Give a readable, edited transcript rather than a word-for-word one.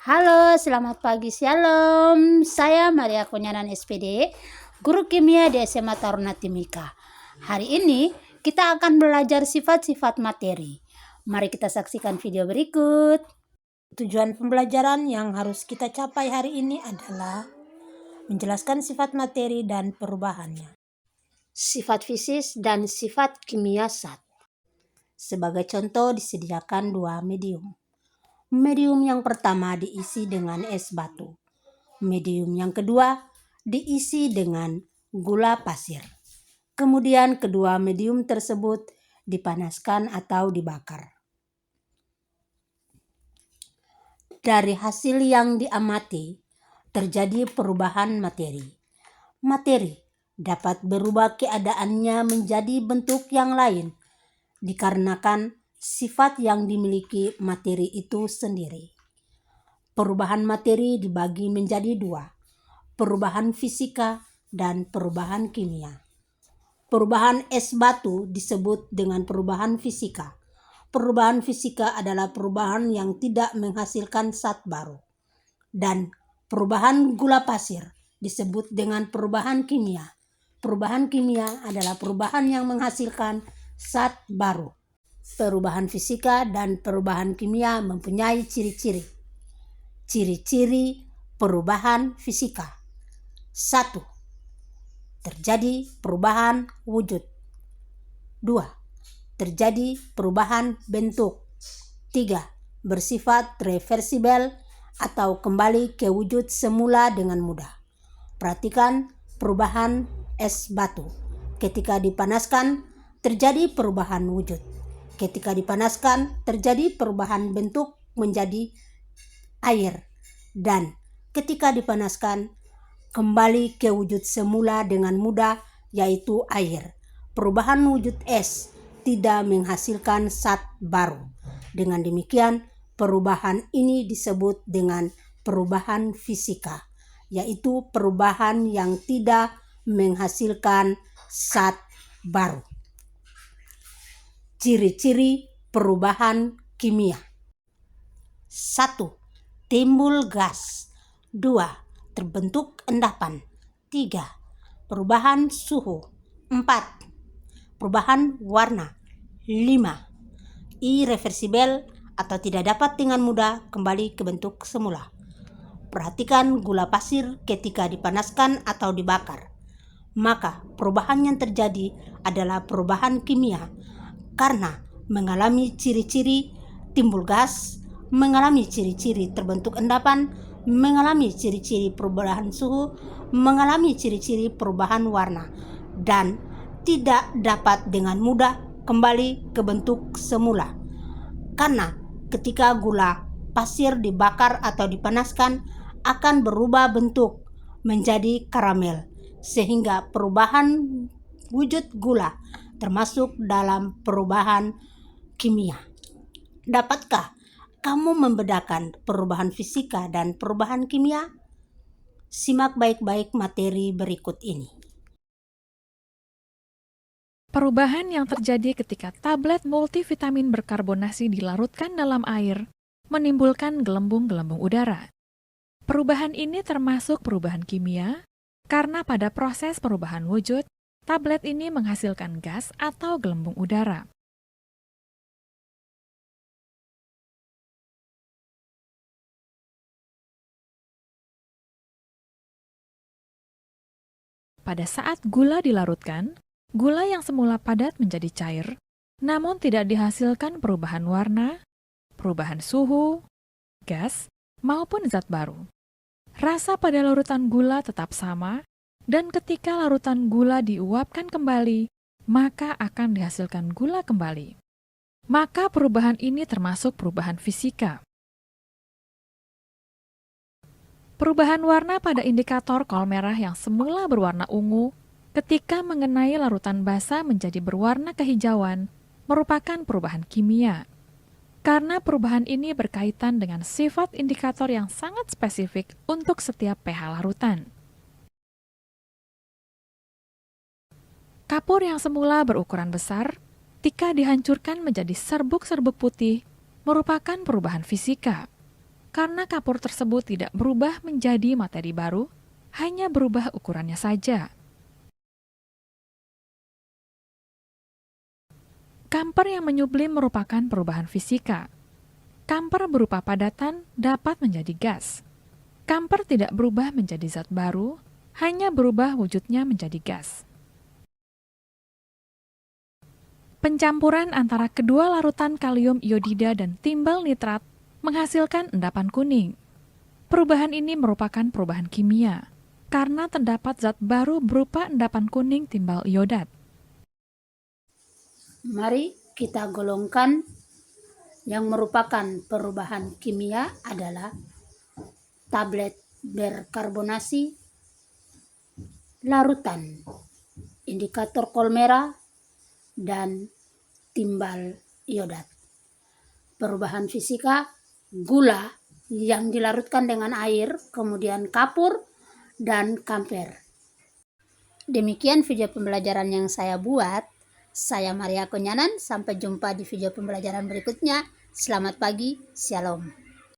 Halo, selamat pagi, shalom. Saya Maria Kunyanan SPD, guru kimia di SMA Taruna Timika. Hari ini kita akan belajar sifat-sifat materi. Mari kita saksikan video berikut. Tujuan pembelajaran yang harus kita capai hari ini adalah menjelaskan sifat materi dan perubahannya. Sifat fisis dan sifat kimia zat. Sebagai contoh disediakan dua medium. Medium yang pertama diisi dengan es batu. Medium yang kedua diisi dengan gula pasir. Kemudian kedua medium tersebut dipanaskan atau dibakar. Dari hasil yang diamati, terjadi perubahan materi. Materi dapat berubah keadaannya menjadi bentuk yang lain, dikarenakan sifat yang dimiliki materi itu sendiri. Perubahan materi dibagi menjadi dua, perubahan fisika dan perubahan kimia. Perubahan es batu disebut dengan perubahan fisika. Perubahan fisika adalah perubahan yang tidak menghasilkan zat baru. Dan perubahan gula pasir disebut dengan perubahan kimia. Perubahan kimia adalah perubahan yang menghasilkan zat baru. Perubahan fisika dan perubahan kimia mempunyai ciri-ciri. Ciri-ciri perubahan fisika. 1. Terjadi perubahan wujud. 2. Terjadi perubahan bentuk. 3. Bersifat reversibel atau kembali ke wujud semula dengan mudah. Perhatikan perubahan es batu. Ketika dipanaskan, terjadi perubahan wujud. Ketika dipanaskan, terjadi perubahan bentuk menjadi air. Dan ketika dipanaskan, kembali ke wujud semula dengan mudah, yaitu air. Perubahan wujud es tidak menghasilkan zat baru. Dengan demikian, perubahan ini disebut dengan perubahan fisika, yaitu perubahan yang tidak menghasilkan zat baru. Ciri-ciri perubahan kimia. 1. Timbul gas. 2. Terbentuk endapan. 3. Perubahan suhu. 4. Perubahan warna. 5. Irreversibel atau tidak dapat dengan mudah kembali ke bentuk semula. Perhatikan gula pasir ketika dipanaskan atau dibakar. Maka perubahan yang terjadi adalah perubahan kimia karena mengalami ciri-ciri timbul gas, mengalami ciri-ciri terbentuk endapan, mengalami ciri-ciri perubahan suhu, mengalami ciri-ciri perubahan warna, dan tidak dapat dengan mudah kembali ke bentuk semula. Karena ketika gula pasir dibakar atau dipanaskan akan berubah bentuk menjadi karamel, sehingga perubahan wujud gula termasuk dalam perubahan kimia. Dapatkah kamu membedakan perubahan fisika dan perubahan kimia? Simak baik-baik materi berikut ini. Perubahan yang terjadi ketika tablet multivitamin berkarbonasi dilarutkan dalam air menimbulkan gelembung-gelembung udara. Perubahan ini termasuk perubahan kimia karena pada proses perubahan wujud, tablet ini menghasilkan gas atau gelembung udara. Pada saat gula dilarutkan, gula yang semula padat menjadi cair, namun tidak dihasilkan perubahan warna, perubahan suhu, gas, maupun zat baru. Rasa pada larutan gula tetap sama, dan ketika larutan gula diuapkan kembali, maka akan dihasilkan gula kembali. Maka perubahan ini termasuk perubahan fisika. Perubahan warna pada indikator kol merah yang semula berwarna ungu, ketika mengenai larutan basa menjadi berwarna kehijauan, merupakan perubahan kimia. Karena perubahan ini berkaitan dengan sifat indikator yang sangat spesifik untuk setiap pH larutan. Kapur yang semula berukuran besar, ketika dihancurkan menjadi serbuk-serbuk putih, merupakan perubahan fisika. karena kapur tersebut tidak berubah menjadi materi baru, hanya berubah ukurannya saja. Kamper yang menyublim merupakan perubahan fisika. Kamper berupa padatan dapat menjadi gas. Kamper tidak berubah menjadi zat baru, hanya berubah wujudnya menjadi gas. Pencampuran antara kedua larutan kalium iodida dan timbal nitrat menghasilkan endapan kuning. Perubahan ini merupakan perubahan kimia, karena terdapat zat baru berupa endapan kuning timbal iodat. Mari kita golongkan yang merupakan perubahan kimia adalah tablet berkarbonasi, larutan, indikator kolmera, dan timbal iodat. Perubahan fisika, gula yang dilarutkan dengan air, kemudian kapur, dan kamper. Demikian video pembelajaran yang saya buat. Saya Maria Konyanan, sampai jumpa di video pembelajaran berikutnya. Selamat pagi, shalom.